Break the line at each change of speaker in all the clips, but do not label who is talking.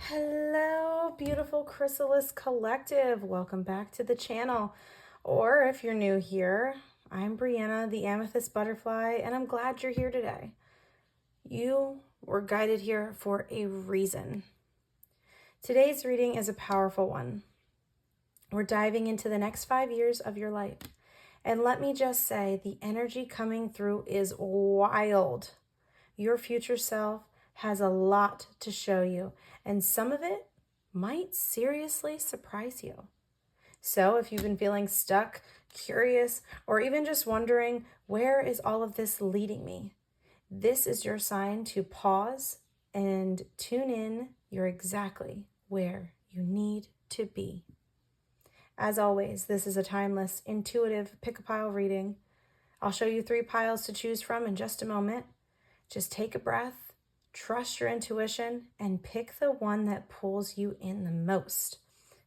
Hello, beautiful Chrysalis Collective. Welcome back to the channel. Or if you're new here, I'm BreAnna, the Amethyst Butterfly, and I'm glad you're here today. You were guided here for a reason. Today's reading is a powerful one. We're diving into the next 5 years of your life. And let me just say, the energy coming through is wild. Your future self has a lot to show you, and some of it might seriously surprise you. So if you've been feeling stuck, curious, or even just wondering, where is all of this leading me? This is your sign to pause and tune in. You're exactly where you need to be. As always, this is a timeless, intuitive pick-a-pile reading. I'll show you 3 piles to choose from in just a moment. Just take a breath, trust your intuition, and pick the one that pulls you in the most.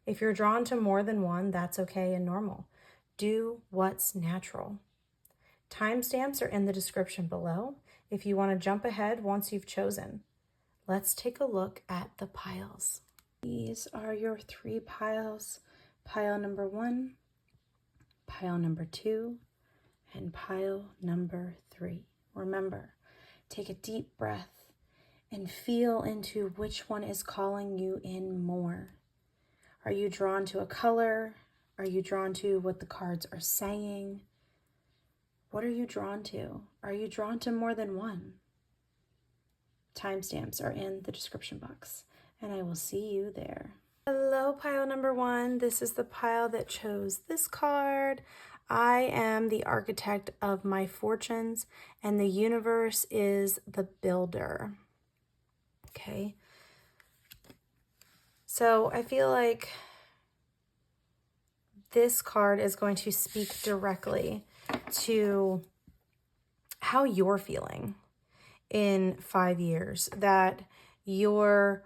If you're drawn to more than one, that's okay and normal. Do what's natural. Timestamps are in the description below if you want to jump ahead once you've chosen. Let's take a look at the piles. These are your 3 piles. Pile number 1, pile number 2, and pile number 3. Remember, take a deep breath and feel into which one is calling you in more. Are you drawn to a color? Are you drawn to what the cards are saying? What are you drawn to? Are you drawn to more than one? Timestamps are in the description box, and I will see you there. Hello, pile number 1. This is the pile that chose this card. I am the architect of my fortunes, and the universe is the builder. Okay. So I feel like this card is going to speak directly to how you're feeling in 5 years, that you're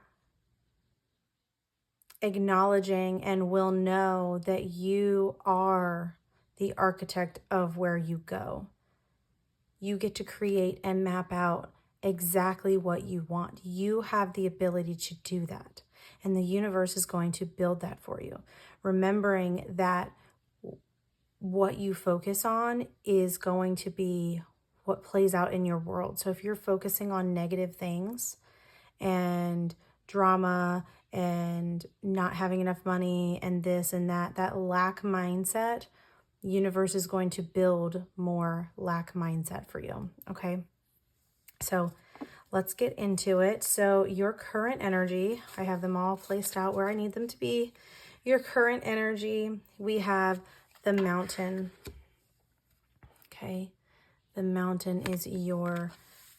acknowledging and will know that you are the architect of where you go. You get to create and map out exactly what you want. You have the ability to do that, and the universe is going to build that for you. Remembering that what you focus on is going to be what plays out in your world. So if you're focusing on negative things and drama and not having enough money and this and that, that lack mindset, universe is going to build more lack mindset for you. Okay. So let's get into it. So your current energy, I have them all placed out where I need them to be. Your current energy, we have the Mountain. Okay. The Mountain is your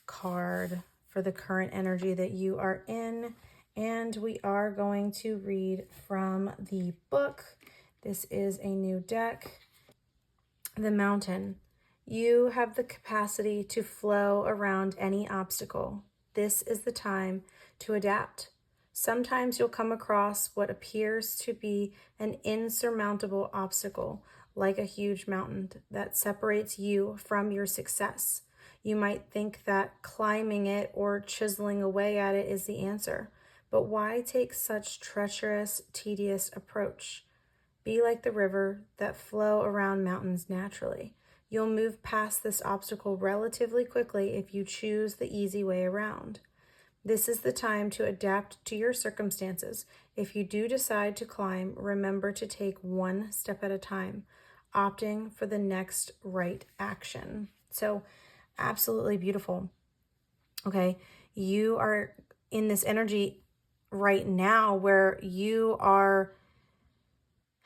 card for the current energy that you are in. And we are going to read from the book. This is a new deck. The Mountain. You have the capacity to flow around any obstacle. This is the time to adapt. Sometimes you'll come across what appears to be an insurmountable obstacle, like a huge mountain that separates you from your success. You might think that climbing it or chiseling away at it is the answer, but why take such treacherous, tedious approach? Be like the river that flow around mountains naturally. You'll move past this obstacle relatively quickly if you choose the easy way around. This is the time to adapt to your circumstances. If you do decide to climb, remember to take one step at a time, opting for the next right action. So, absolutely beautiful. Okay, you are in this energy right now where you are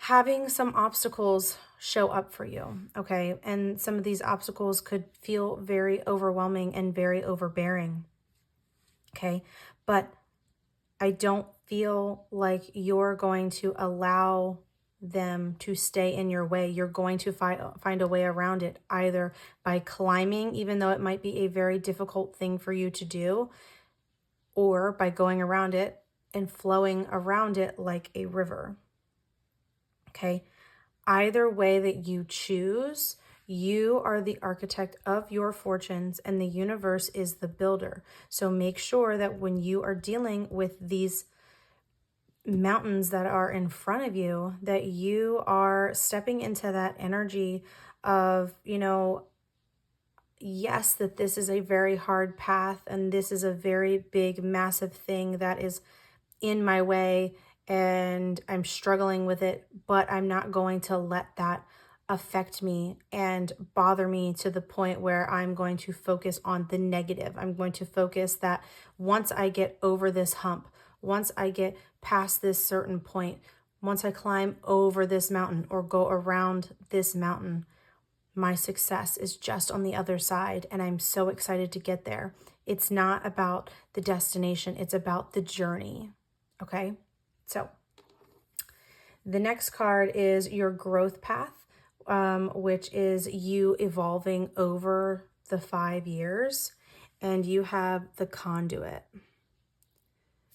having some obstacles show up for you, okay? And some of these obstacles could feel very overwhelming and very overbearing, okay? But I don't feel like you're going to allow them to stay in your way. You're going to find a way around it, either by climbing, even though it might be a very difficult thing for you to do, or by going around it and flowing around it like a river. Okay, either way that you choose, you are the architect of your fortunes and the universe is the builder. So make sure that when you are dealing with these mountains that are in front of you, that you are stepping into that energy of, yes, that this is a very hard path and this is a very big, massive thing that is in my way and I'm struggling with it, but I'm not going to let that affect me and bother me to the point where I'm going to focus on the negative. I'm going to focus that once I get over this hump, once I get past this certain point, once I climb over this mountain or go around this mountain, my success is just on the other side, and I'm so excited to get there. It's not about the destination, it's about the journey. Okay, so the next card is your growth path, which is you evolving over the 5 years, and you have the conduit.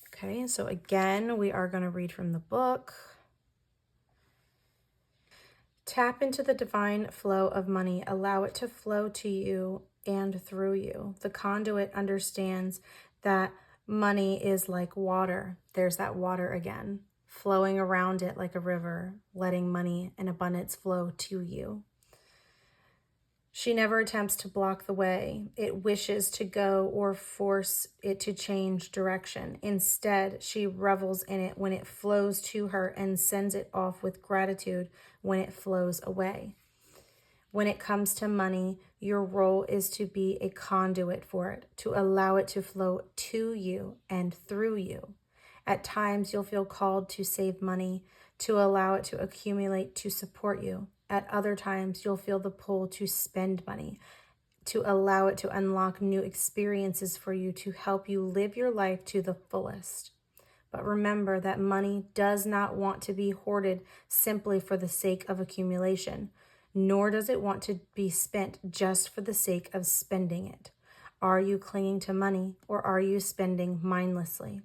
Okay, so again, we are going to read from the book. Tap into the divine flow of money. Allow it to flow to you and through you. The conduit understands that money is like water. There's that water again, flowing around it like a river, letting money and abundance flow to you. She never attempts to block the way it wishes to go or force it to change direction. Instead, she revels in it when it flows to her and sends it off with gratitude when it flows away. When it comes to money, your role is to be a conduit for it, to allow it to flow to you and through you. At times, you'll feel called to save money, to allow it to accumulate to support you. At other times, you'll feel the pull to spend money, to allow it to unlock new experiences for you, to help you live your life to the fullest. But remember that money does not want to be hoarded simply for the sake of accumulation, nor does it want to be spent just for the sake of spending it. Are you clinging to money, or are you spending mindlessly?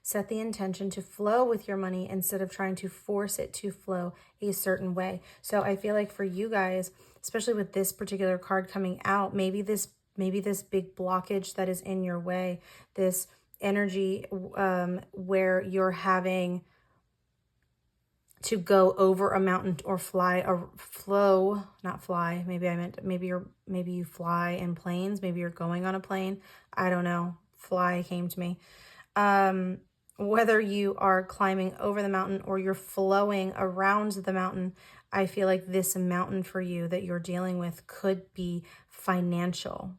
Set the intention to flow with your money instead of trying to force it to flow a certain way. So I feel like for you guys, especially with this particular card coming out, maybe this big blockage that is in your way, this energy where you're having to go over a mountain or maybe you fly in planes, maybe you're going on a plane. I don't know. Fly came to me. Whether you are climbing over the mountain or you're flowing around the mountain, I feel like this mountain for you that you're dealing with could be financial.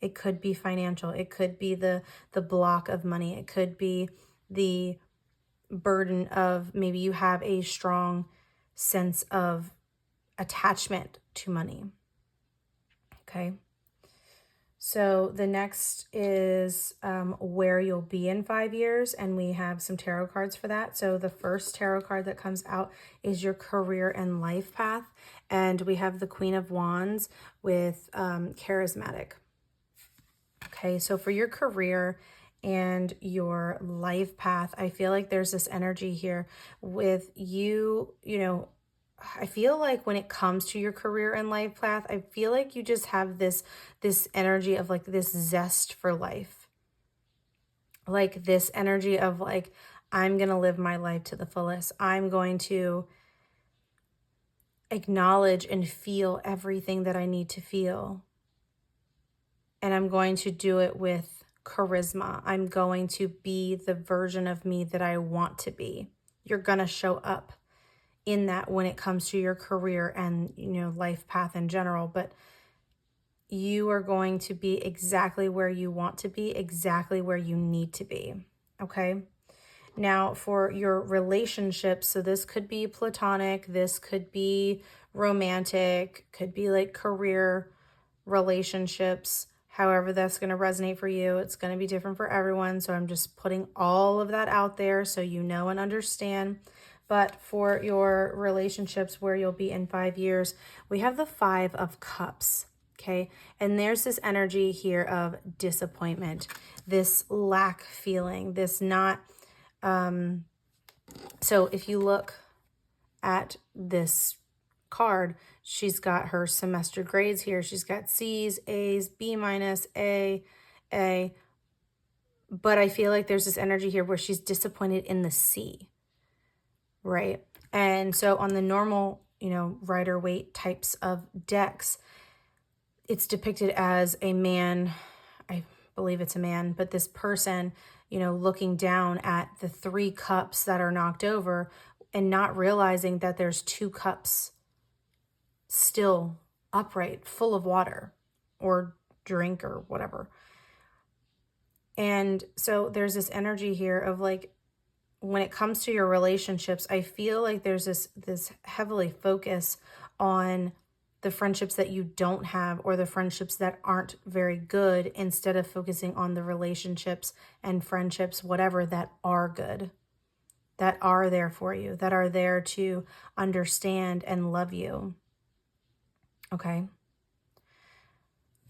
It could be financial. It could be the block of money. It could be the burden of maybe you have a strong sense of attachment to money. Okay. So the next is where you'll be in 5 years, and we have some tarot cards for that. So the first tarot card that comes out is your career and life path, and we have the Queen of Wands with charismatic. Okay, so for your career and your life path, I feel like there's this energy here with you, I feel like when it comes to your career and life path, I feel like you just have this energy of like this zest for life. Like this energy of like, I'm going to live my life to the fullest. I'm going to acknowledge and feel everything that I need to feel. And I'm going to do it with charisma. I'm going to be the version of me that I want to be. You're going to show up in that when it comes to your career and, life path in general, but you are going to be exactly where you want to be, exactly where you need to be. Okay. Now for your relationships, so this could be platonic, this could be romantic, could be like career relationships, however that's going to resonate for you. It's going to be different for everyone. So I'm just putting all of that out there so you know and understand. But for your relationships where you'll be in 5 years, we have the 5 of Cups, okay? And there's this energy here of disappointment, this lack feeling, this not, so if you look at this card, she's got her semester grades here. She's got C's, A's, B minus, A, But I feel like there's this energy here where she's disappointed in the sea, right? And so on the normal, you know, Rider-Waite types of decks, it's depicted as a man, I believe it's a man, but this person, you know, looking down at the 3 cups that are knocked over and not realizing that there's 2 cups still upright, full of water or drink or whatever. And so there's this energy here of like, when it comes to your relationships, I feel like there's this heavily focus on the friendships that you don't have or the friendships that aren't very good, instead of focusing on the relationships and friendships, whatever, that are good, that are there for you, that are there to understand and love you. Okay.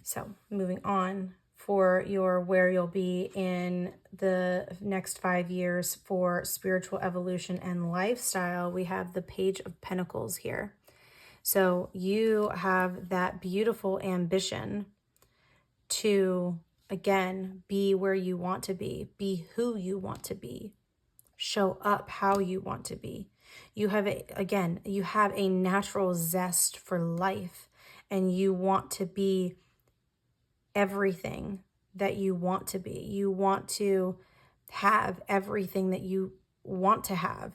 So moving on, for your where you'll be in the next 5 years for spiritual evolution and lifestyle, we have the Page of Pentacles here. So you have that beautiful ambition to, again, be where you want to be who you want to be, show up how you want to be. You have you have a natural zest for life, and you want to be everything that you want to be. You want to have everything that you want to have.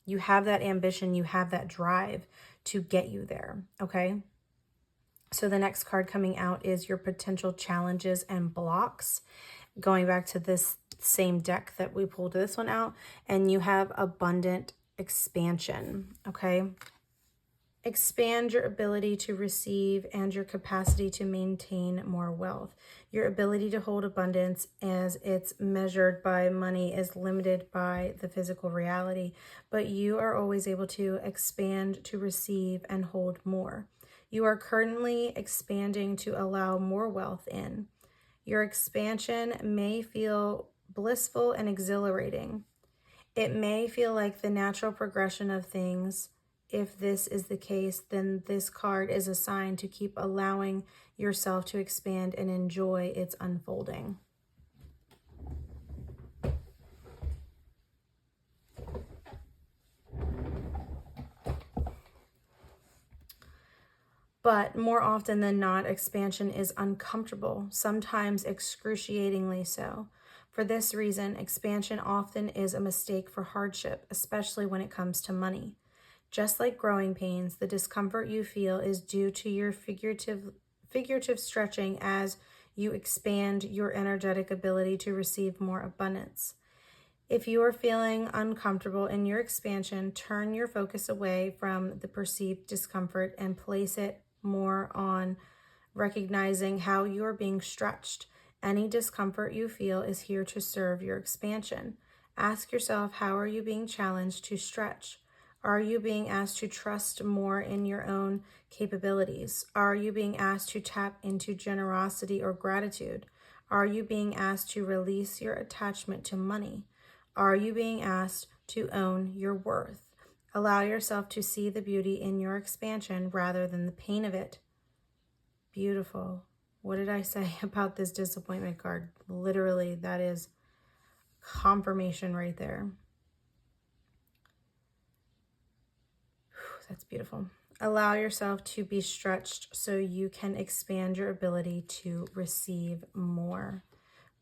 You have that ambition, you have that drive to get you there, okay? So the next card coming out is your potential challenges and blocks. Going back to this same deck that we pulled this one out, and you have abundant expansion, okay? Expand your ability to receive and your capacity to maintain more wealth. Your ability to hold abundance as it's measured by money is limited by the physical reality, but you are always able to expand to receive and hold more. You are currently expanding to allow more wealth in. Your expansion may feel blissful and exhilarating. It may feel like the natural progression of things. If this is the case, then this card is a sign to keep allowing yourself to expand and enjoy its unfolding. But more often than not, expansion is uncomfortable, sometimes excruciatingly so. For this reason, expansion often is a mistake for hardship, especially when it comes to money. Just like growing pains, the discomfort you feel is due to your figurative stretching as you expand your energetic ability to receive more abundance. If you are feeling uncomfortable in your expansion, turn your focus away from the perceived discomfort and place it more on recognizing how you are being stretched. Any discomfort you feel is here to serve your expansion. Ask yourself, how are you being challenged to stretch? Are you being asked to trust more in your own capabilities? Are you being asked to tap into generosity or gratitude? Are you being asked to release your attachment to money? Are you being asked to own your worth? Allow yourself to see the beauty in your expansion rather than the pain of it. Beautiful. What did I say about this disappointment card? Literally, that is confirmation right there. That's beautiful. Allow yourself to be stretched so you can expand your ability to receive more.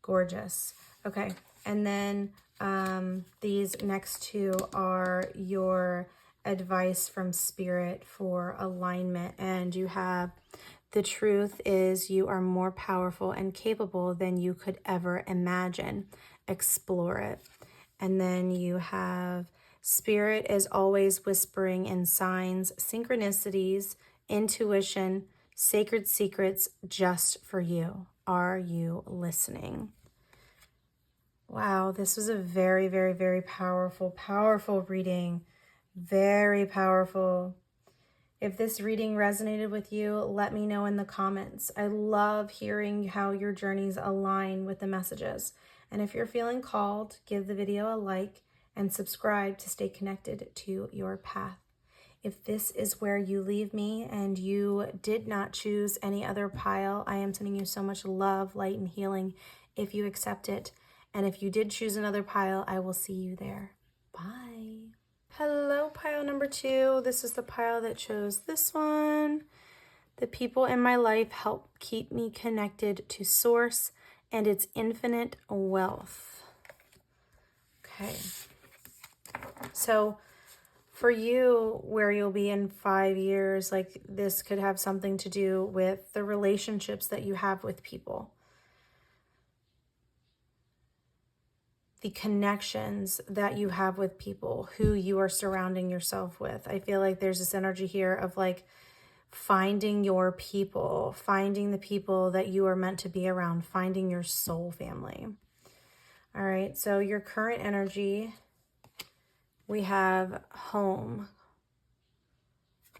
Gorgeous. Okay, and then these next two are your advice from Spirit for alignment. And you have, the truth is you are more powerful and capable than you could ever imagine. Explore it. And then you have, Spirit is always whispering in signs, synchronicities, intuition, sacred secrets just for you. Are you listening? Wow, this was a very, very, very powerful reading. Very powerful. If this reading resonated with you, let me know in the comments. I love hearing how your journeys align with the messages. And if you're feeling called, give the video a like and subscribe to stay connected to your path. If this is where you leave me and you did not choose any other pile, I am sending you so much love, light, and healing if you accept it. And if you did choose another pile, I will see you there. Bye. Hello, pile number 2. This is the pile that chose this one. The people in my life help keep me connected to source and its infinite wealth. Okay. So for you, where you'll be in 5 years, like this could have something to do with the relationships that you have with people. The connections that you have with people, who you are surrounding yourself with. I feel like there's this energy here of like finding your people, finding the people that you are meant to be around, finding your soul family. All right, so your current energy, we have home.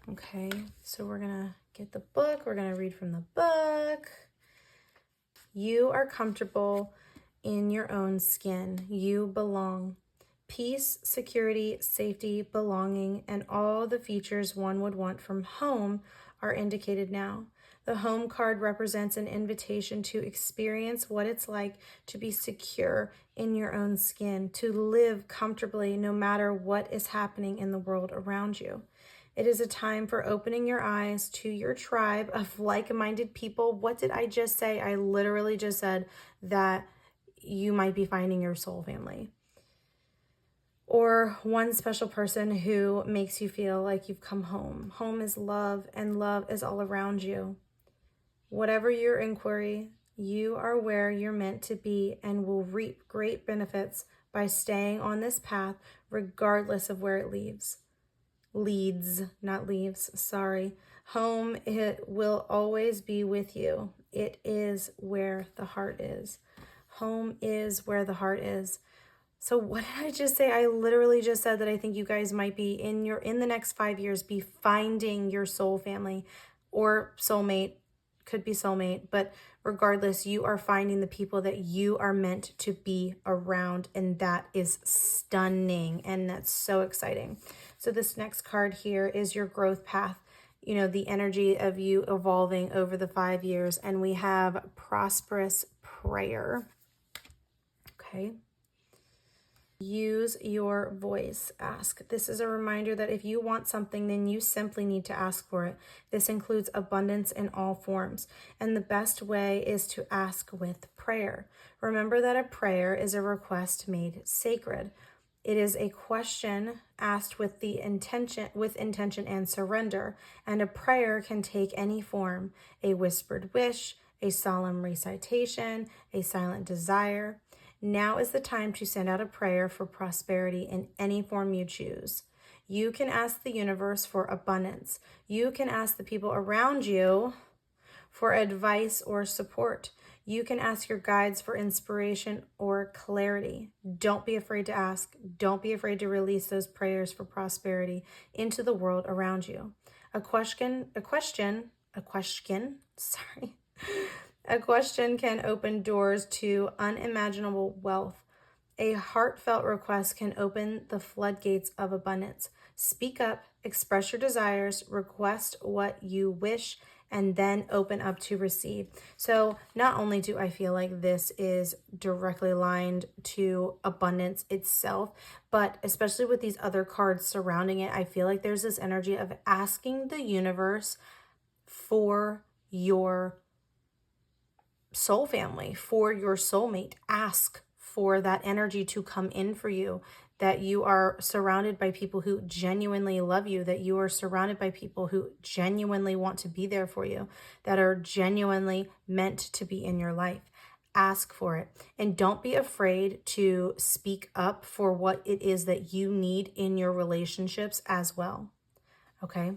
Okay, so we're gonna get the book. We're gonna read from the book. You are comfortable in your own skin. You belong. Peace, security, safety, belonging, and all the features one would want from home are indicated now. The home card represents an invitation to experience what it's like to be secure in your own skin, to live comfortably no matter what is happening in the world around you. It is a time for opening your eyes to your tribe of like-minded people. What did I just say? I literally just said that you might be finding your soul family. Or one special person who makes you feel like you've come home. Home is love, and love is all around you. Whatever your inquiry, you are where you're meant to be and will reap great benefits by staying on this path regardless of where it leads, not leaves, sorry. Home, it will always be with you. It is where the heart is. Home is where the heart is. So what did I just say? I literally just said that I think you guys might be in the next 5 years be finding your soul family or soulmate, could be soulmate, but regardless, you are finding the people that you are meant to be around, and that is stunning, and that's so exciting. So this next card here is your growth path, you know, the energy of you evolving over the 5 years, and we have prosperous prayer. Okay. Use your voice. Ask. This is a reminder that if you want something, then you simply need to ask for it. This includes abundance in all forms. And the best way is to ask with prayer. Remember that a prayer is a request made sacred. It is a question asked with intention and surrender. And a prayer can take any form: a whispered wish, a solemn recitation, a silent desire. Now is the time to send out a prayer for prosperity in any form you choose. You can ask the universe for abundance. You can ask the people around you for advice or support. You can ask your guides for inspiration or clarity. Don't be afraid to ask. Don't be afraid to release those prayers for prosperity into the world around you. A question can open doors to unimaginable wealth. A heartfelt request can open the floodgates of abundance. Speak up, express your desires, request what you wish, and then open up to receive. So not only do I feel like this is directly aligned to abundance itself, but especially with these other cards surrounding it, I feel like there's this energy of asking the universe for your soul family, for your soulmate. Ask for that energy to come in for you, that you are surrounded by people who genuinely love you, that you are surrounded by people who genuinely want to be there for you, that are genuinely meant to be in your life. Ask for it. And don't be afraid to speak up for what it is that you need in your relationships as well. Okay?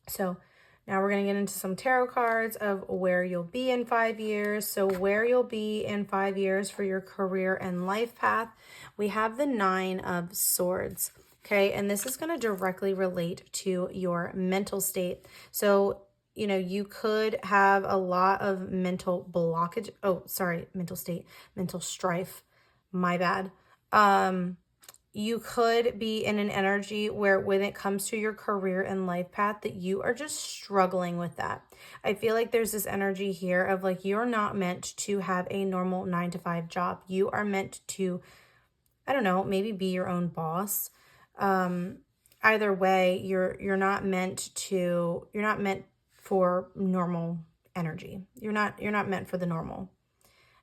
So now we're going to get into some tarot cards of where you'll be in 5 years. So where you'll be in 5 years for your career and life path, we have the 9 of Swords. Okay, and this is going to directly relate to your mental state. So, you know, you could have a lot of mental blockage. Oh, sorry, mental state, mental strife. My bad. you could be in an energy where when it comes to your career and life path that you are just struggling with that. I feel like there's this energy here of like, you're not meant to have a normal 9 to 5 job. You are meant to, I don't know, maybe be your own boss. Either way, you're not meant for normal energy. You're not meant for the normal.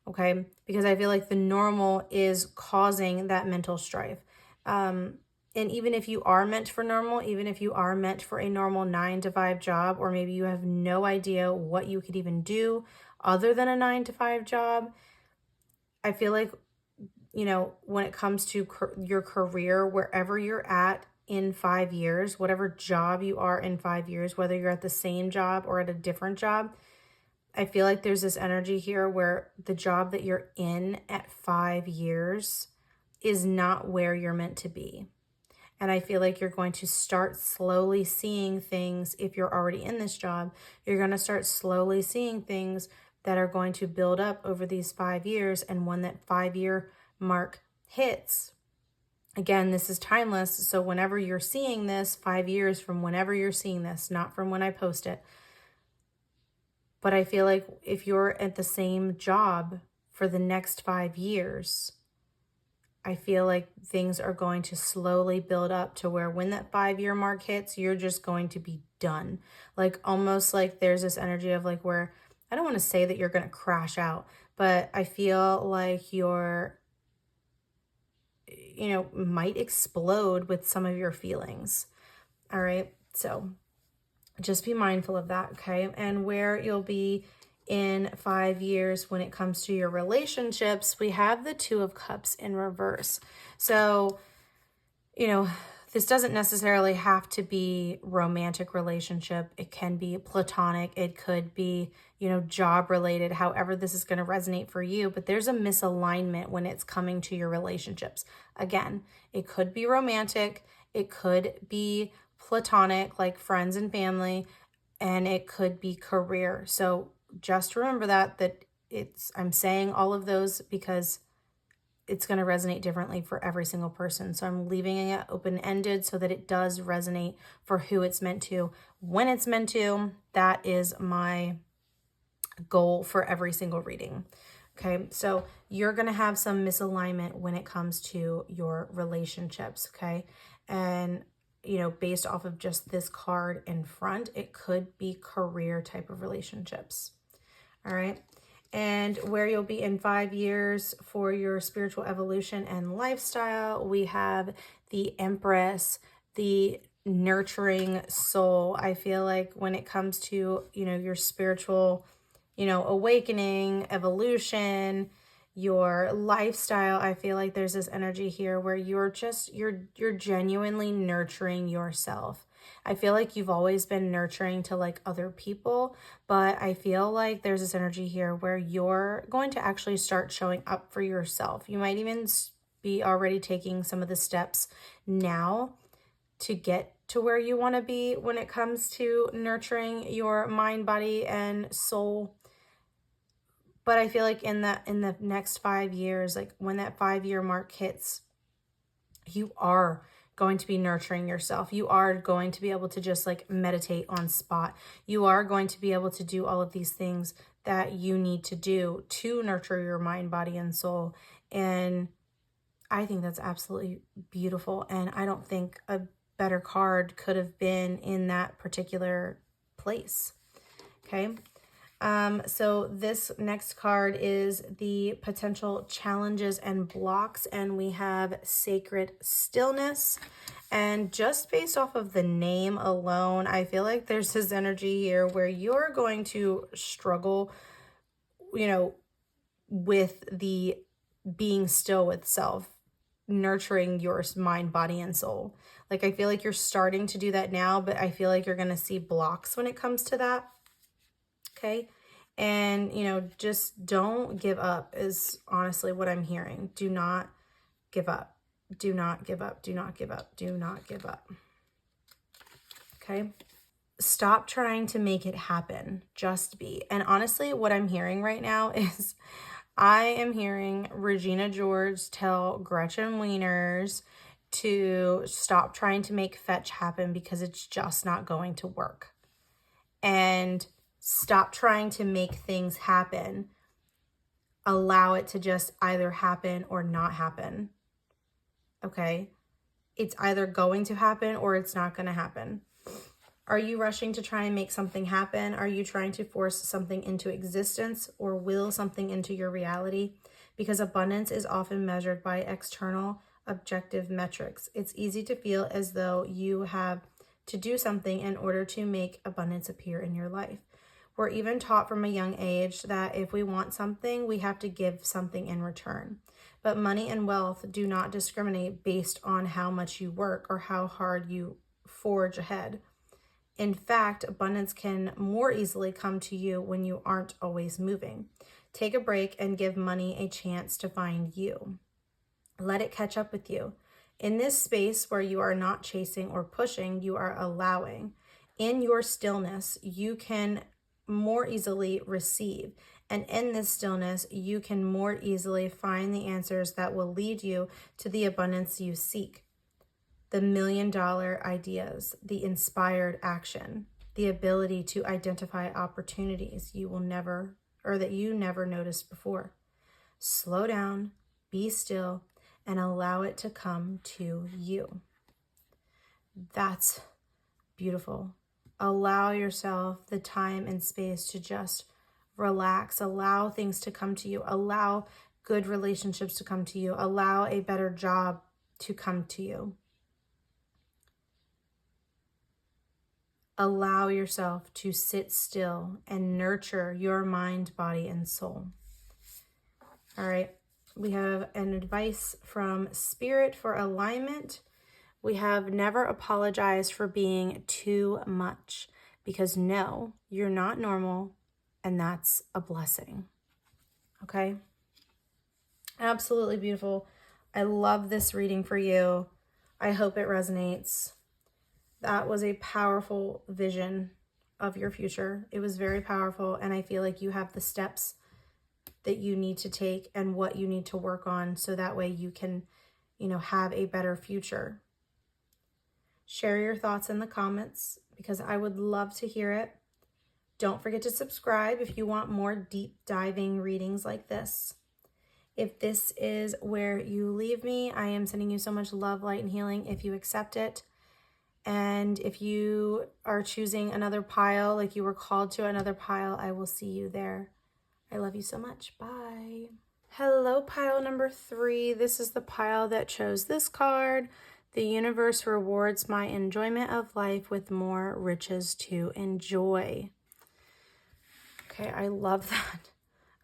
Okay? Because I feel like the normal is causing that mental strife. And even if you are meant for normal, even if you are meant for a normal 9 to 5 job, or maybe you have no idea what you could even do other than a 9 to 5 job, I feel like, you know, when it comes to your career, wherever you're at in 5 years, whatever job you are in 5 years, whether you're at the same job or at a different job, I feel like there's this energy here where the job that you're in at 5 years is not where you're meant to be. And I feel like you're going to start slowly seeing things. If you're already in this job, you're going to start slowly seeing things that are going to build up over these 5 years. And when that 5-year mark hits, again, this is timeless. So whenever you're seeing this, 5 years from whenever you're seeing this, not from when I post it. But I feel like if you're at the same job for the next 5 years, I feel like things are going to slowly build up to where when that 5-year mark hits, you're just going to be done. Like almost like there's this energy of like where, I don't want to say that you're going to crash out, but I feel like you're, you know, might explode with some of your feelings. All right. So just be mindful of that. Okay. And where you'll be in 5 years when it comes to your relationships, we have the 2 of Cups in reverse. So, you know, this doesn't necessarily have to be romantic relationship. It can be platonic. It could be, you know, job related, however this is going to resonate for you. But there's a misalignment when it's coming to your relationships. Again, it could be romantic. It could be platonic, like friends and family, and it could be career. So just remember that I'm saying all of those because it's going to resonate differently for every single person. So I'm leaving it open-ended so that it does resonate for who it's meant to. When it's meant to, that is my goal for every single reading. Okay, so you're going to have some misalignment when it comes to your relationships, okay? And, you know, based off of just this card in front, it could be career type of relationships. All right. And where you'll be in 5 years for your spiritual evolution and lifestyle, we have the Empress, the nurturing soul. I feel like when it comes to, you know, your spiritual, you know, awakening, evolution, your lifestyle, I feel like there's this energy here where you're genuinely nurturing yourself. I feel like you've always been nurturing to like other people, but I feel like there's this energy here where you're going to actually start showing up for yourself. You might even be already taking some of the steps now to get to where you want to be when it comes to nurturing your mind, body, and soul. But I feel like in the next 5 years, like when that 5-year mark hits, you are going to be nurturing yourself. You are going to be able to just like meditate on spot. You are going to be able to do all of these things that you need to do to nurture your mind, body, and soul. And I think that's absolutely beautiful. And I don't think a better card could have been in that particular place. Okay. So this next card is the potential challenges and blocks, and we have sacred stillness. And just based off of the name alone, I feel like there's this energy here where you're going to struggle, you know, with the being still with self, nurturing your mind, body, and soul. Like, I feel like you're starting to do that now, but I feel like you're going to see blocks when it comes to that. Okay. And, you know, just don't give up is honestly what I'm hearing. Do not give up. Do not give up. Do not give up. Do not give up. Okay. Stop trying to make it happen. Just be. And honestly, what I'm hearing right now is I am hearing Regina George tell Gretchen Wieners to stop trying to make fetch happen because it's just not going to work. And stop trying to make things happen. Allow it to just either happen or not happen. Okay? It's either going to happen or it's not going to happen. Are you rushing to try and make something happen? Are you trying to force something into existence or will something into your reality? Because abundance is often measured by external objective metrics. It's easy to feel as though you have to do something in order to make abundance appear in your life. We're even taught from a young age that if we want something, we have to give something in return. But money and wealth do not discriminate based on how much you work or how hard you forge ahead. In fact, abundance can more easily come to you when you aren't always moving. Take a break and give money a chance to find you. Let it catch up with you. In this space where you are not chasing or pushing, you are allowing. In your stillness, you can more easily receive. And in this stillness, you can more easily find the answers that will lead you to the abundance you seek. The $1 million ideas, the inspired action, the ability to identify opportunities you will never, or that you never noticed before. Slow down, be still, and allow it to come to you. That's beautiful. Allow yourself the time and space to just relax. Allow things to come to you. Allow good relationships to come to you. Allow a better job to come to you. Allow yourself to sit still and nurture your mind, body, and soul. All right, we have an advice from Spirit for alignment. We have never apologize for being too much, because no, you're not normal, and that's a blessing. Okay? Absolutely beautiful. I love this reading for you. I hope it resonates. That was a powerful vision of your future. It was very powerful, and I feel like you have the steps that you need to take and what you need to work on so that way you can, have a better future. Share your thoughts in the comments because I would love to hear it. Don't forget to subscribe if you want more deep diving readings like this. If this is where you leave me, I am sending you so much love, light, and healing if you accept it. And if you are choosing another pile, like you were called to another pile, I will see you there. I love you so much. Bye. Hello, pile number 3. This is the pile that chose this card. The universe rewards my enjoyment of life with more riches to enjoy. Okay, I love that.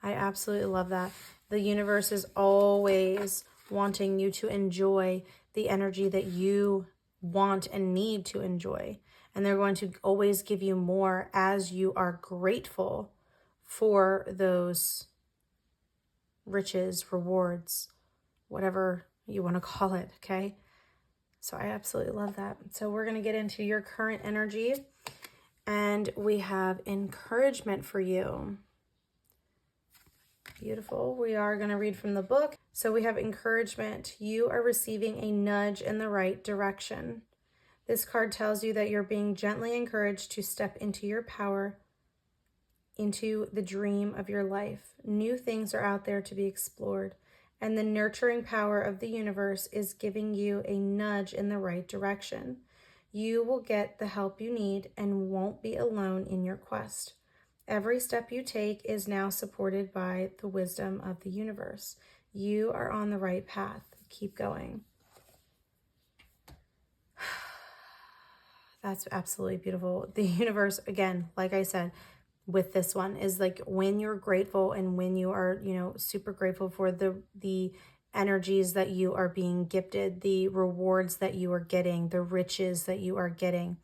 I absolutely love that. The universe is always wanting you to enjoy the energy that you want and need to enjoy. And they're going to always give you more as you are grateful for those riches, rewards, whatever you want to call it, okay? So I absolutely love that. So we're going to get into your current energy, and we have encouragement for you. Beautiful. We are going to read from the book. So we have encouragement. You are receiving a nudge in the right direction. This card tells you that you're being gently encouraged to step into your power, into the dream of your life. New things are out there to be explored, and the nurturing power of the universe is giving you a nudge in the right direction. You will get the help you need and won't be alone in your quest. Every step you take is now supported by the wisdom of the universe. You are on the right path. Keep going. That's absolutely beautiful. The universe, again, like I said, with this one is like when you're grateful and when you are, super grateful for the energies that you are being gifted, the rewards that you are getting, the riches that you are getting.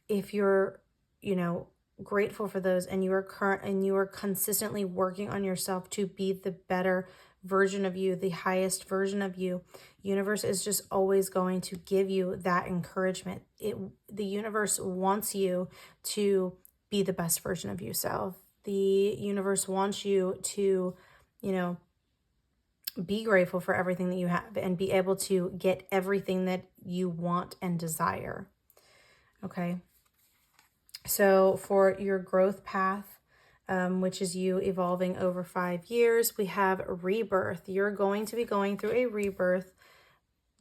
If you're, grateful for those and you are consistently working on yourself to be the better version of you, the highest version of you, universe is just always going to give you that encouragement. The universe wants you to be the best version of yourself. The universe wants you to, be grateful for everything that you have and be able to get everything that you want and desire. Okay. So for your growth path, which is you evolving over 5 years, we have rebirth. You're going to be going through a rebirth,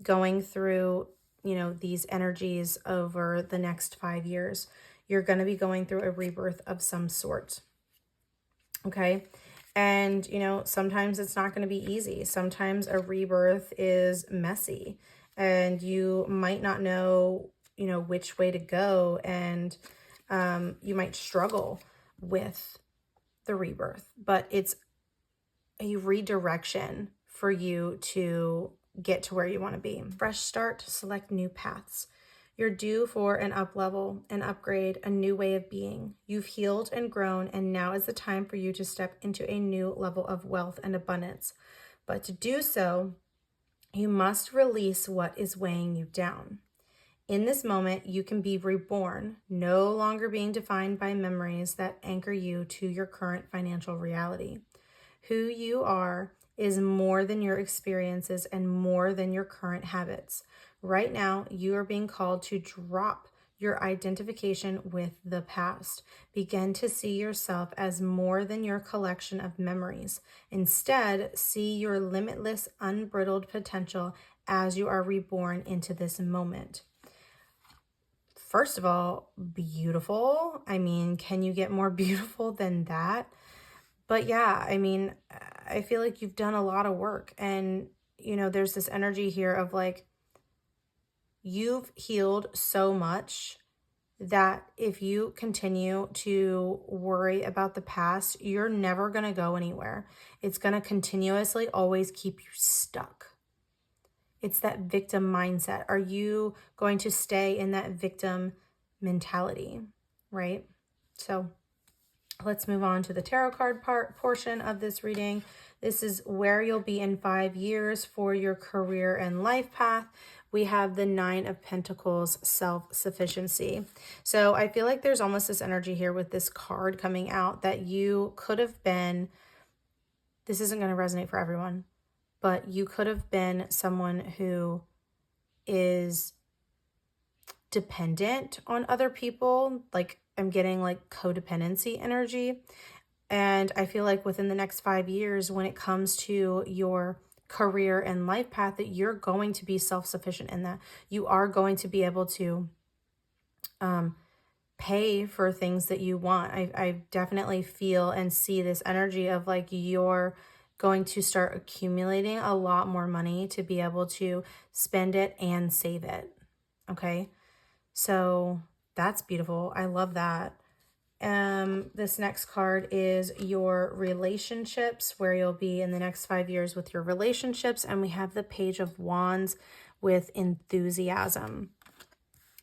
going through, you know, these energies over the next 5 years. You're going to be going through a rebirth of some sort. Okay. And, you know, sometimes it's not going to be easy. Sometimes a rebirth is messy and you might not know, you know, which way to go. And you might struggle with the rebirth, but it's a redirection for you to get to where you want to be. Fresh start, select new paths. You're due for an up level, an upgrade, a new way of being. You've healed and grown, and now is the time for you to step into a new level of wealth and abundance. But to do so, you must release what is weighing you down. In this moment, you can be reborn, no longer being defined by memories that anchor you to your current financial reality. Who you are is more than your experiences and more than your current habits. Right now, you are being called to drop your identification with the past. Begin to see yourself as more than your collection of memories. Instead, see your limitless, unbridled potential as you are reborn into this moment. First of all, beautiful. I mean, can you get more beautiful than that? But yeah, I mean, I feel like you've done a lot of work, and, you know, there's this energy here of like, you've healed so much that if you continue to worry about the past, you're never going to go anywhere. It's going to continuously always keep you stuck. It's that victim mindset. Are you going to stay in that victim mentality, right? So let's move on to the tarot card portion of this reading. This is where you'll be in 5 years for your career and life path. We have the 9 of Pentacles, self-sufficiency. So I feel like there's almost this energy here with this card coming out that you could have been, this isn't going to resonate for everyone, but you could have been someone who is dependent on other people. Like, I'm getting like codependency energy. And I feel like within the next 5 years, when it comes to your career and life path, that you're going to be self-sufficient in that. You are going to be able to pay for things that you want. I definitely feel and see this energy of like you're going to start accumulating a lot more money to be able to spend it and save it. Okay. So that's beautiful. I love that. This next card is your relationships, where you'll be in the next 5 years with your relationships. And we have the Page of Wands with enthusiasm.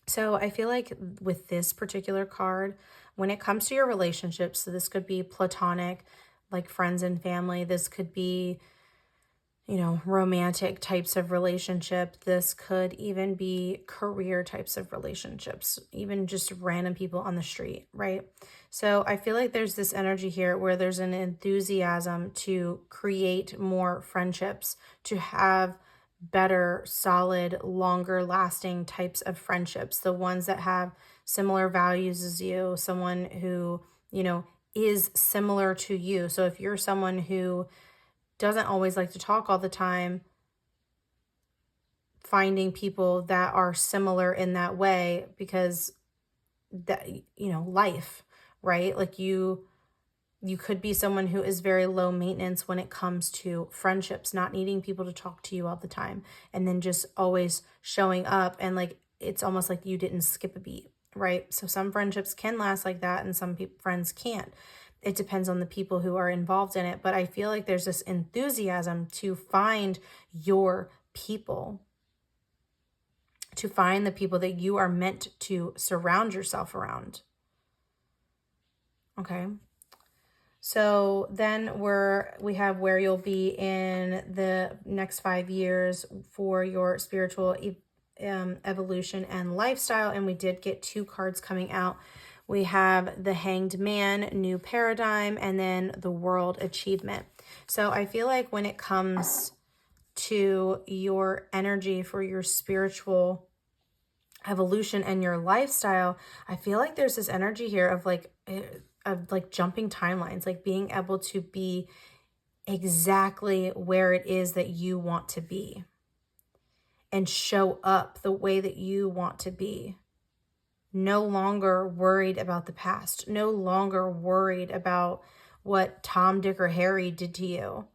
So I feel like with this particular card, when it comes to your relationships, so this could be platonic, like friends and family. This could be, you know, romantic types of relationship. This could even be career types of relationships, even just random people on the street, right? So I feel like there's this energy here where there's an enthusiasm to create more friendships, to have better, solid, longer lasting types of friendships, the ones that have similar values as you, someone who, you know, is similar to you. So if you're someone who doesn't always like to talk all the time, finding people that are similar in that way, because that, you know, life, right? Like you could be someone who is very low maintenance when it comes to friendships, not needing people to talk to you all the time, and then just always showing up, and like it's almost like you didn't skip a beat, right? So some friendships can last like that and some friends can't. It depends on the people who are involved in it. But I feel like there's this enthusiasm to find your people, to find the people that you are meant to surround yourself around. Okay. So then we have where you'll be in the next 5 years for your spiritual evolution and lifestyle. And we did get 2 cards coming out. We have the Hanged Man, New Paradigm, and then the World Achievement. So I feel like when it comes to your energy for your spiritual evolution and your lifestyle, I feel like there's this energy here of like jumping timelines, like being able to be exactly where it is that you want to be and show up the way that you want to be. No longer worried about the past, no longer worried about what Tom, Dick, or Harry did to you.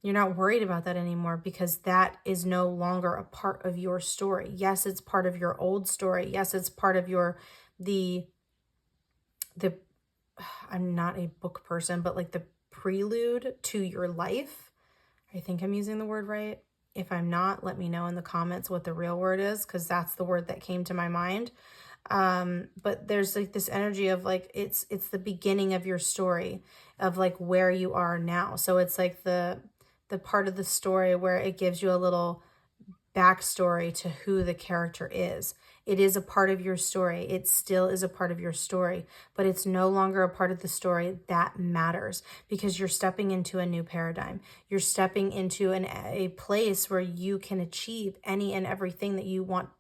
You're not worried about that anymore because that is no longer a part of your story. Yes, it's part of your old story. Yes, it's part of the I'm not a book person, but like the prelude to your life. I think I'm using the word right. If I'm not, let me know in the comments what the real word is, because that's the word that came to my mind. But there's like this energy of like, it's the beginning of your story of like where you are now. So it's like the part of the story where it gives you a little backstory to who the character is. It is a part of your story. It still is a part of your story, but it's no longer a part of the story that matters because you're stepping into a new paradigm. You're stepping into a place where you can achieve any and everything that you want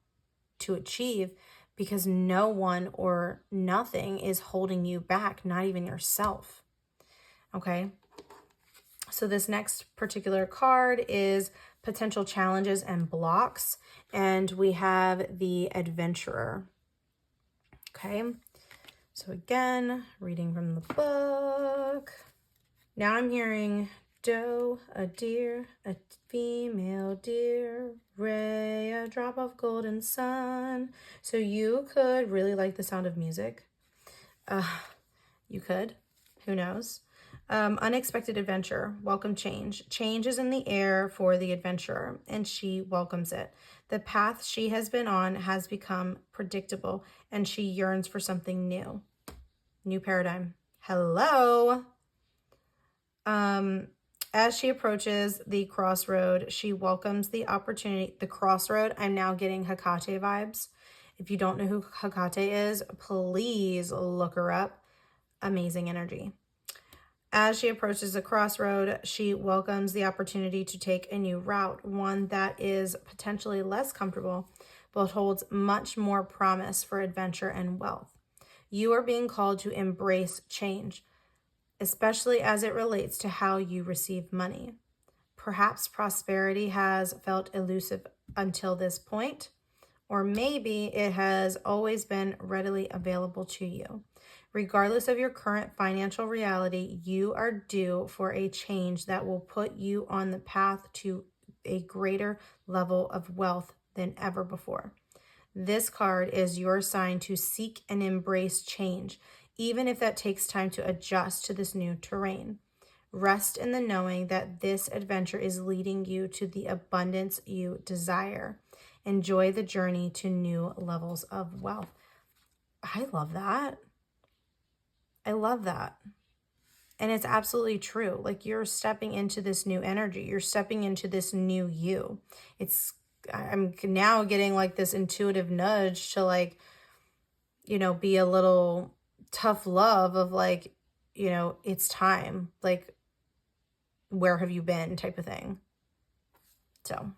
to achieve because no one or nothing is holding you back, not even yourself. Okay? So this next particular card is potential challenges and blocks, and we have the Adventurer. Okay, so again, reading from the book. Now I'm hearing doe, a deer, a female deer, ray, a drop of golden sun. So you could really like the sound of music. You could, who knows? Unexpected adventure, welcome change. Change is in the air for the adventurer, and she welcomes it. The path she has been on has become predictable, and she yearns for something new. New paradigm. Hello. As she approaches the crossroad, she welcomes the opportunity. The crossroad, I'm now getting Hecate vibes. If you don't know who Hecate is, please look her up. Amazing energy. As she approaches the crossroad, she welcomes the opportunity to take a new route, one that is potentially less comfortable, but holds much more promise for adventure and wealth. You are being called to embrace change, especially as it relates to how you receive money. Perhaps prosperity has felt elusive until this point, or maybe it has always been readily available to you. Regardless of your current financial reality, you are due for a change that will put you on the path to a greater level of wealth than ever before. This card is your sign to seek and embrace change, even if that takes time to adjust to this new terrain. Rest in the knowing that this adventure is leading you to the abundance you desire. Enjoy the journey to new levels of wealth. I love that. I love that. And it's absolutely true. Like you're stepping into this new energy. You're stepping into this new you. I'm now getting like this intuitive nudge to like, be a little tough love of like, it's time. Like, where have you been type of thing. So,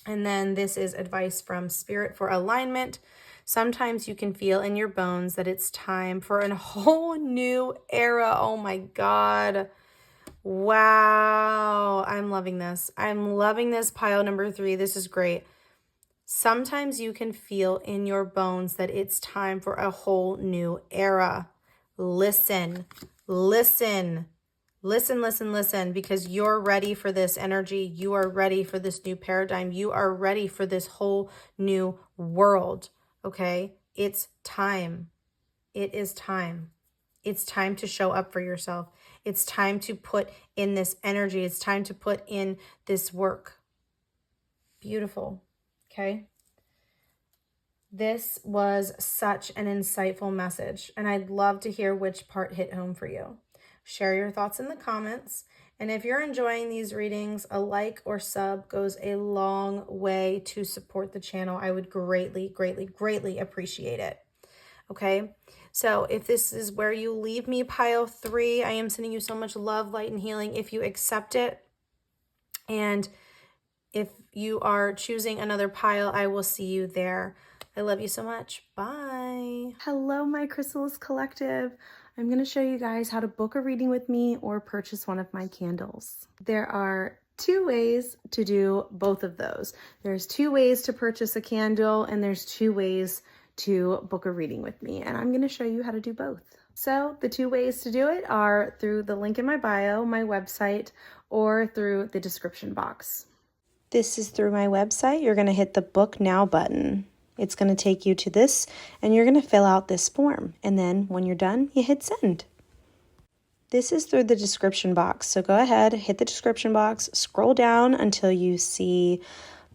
and then this is advice from Spirit for alignment. Sometimes you can feel in your bones that it's time for a whole new era. Oh my God. Wow. I'm loving this. I'm loving this pile number 3. This is great. Sometimes you can feel in your bones that it's time for a whole new era. Listen, listen, listen, listen, listen, because you're ready for this energy. You are ready for this new paradigm. You are ready for this whole new world. Okay, it's time. It is time. It's time to show up for yourself. It's time to put in this energy. It's time to put in this work. Beautiful. Okay. This was such an insightful message, and I'd love to hear which part hit home for you. Share your thoughts in the comments. And if you're enjoying these readings, a like or sub goes a long way to support the channel. I would greatly, greatly, greatly appreciate it. Okay, so if this is where you leave me, pile 3, I am sending you so much love, light, and healing if you accept it. And If you are choosing another pile, I will see you there. I love you so much. Bye. Hello, my Chrysalis Collective. I'm going to show you guys how to book a reading with me or purchase one of my candles. There are two ways to do both of those. There's two ways to purchase a candle, and there's two ways to book a reading with me. And I'm going to show you how to do both. So the two ways to do it are through the link in my bio, my website, or through the description box. This is through my website. You're going to hit the book now button. It's going to take you to this, and you're going to fill out this form. And then when you're done, you hit send. This is through the description box. So go ahead, hit the description box, scroll down until you see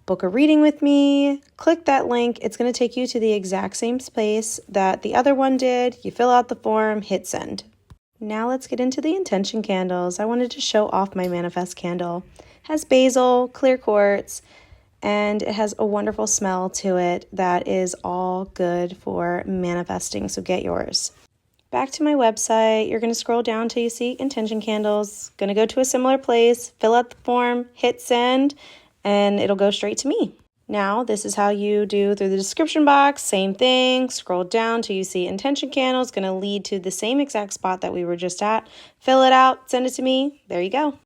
book a reading with me. Click that link. It's going to take you to the exact same space that the other one did. You fill out the form, hit send. Now let's get into the intention candles. I wanted to show off my manifest candle. It has basil, clear quartz, and it has a wonderful smell to it that is all good for manifesting, so get yours. Back to my website, you're going to scroll down till you see intention candles. Going to go to a similar place, fill out the form, hit send, and it'll go straight to me. Now, this is how you do through the description box. Same thing, scroll down till you see intention candles. Going to lead to the same exact spot that we were just at. Fill it out, send it to me. There you go.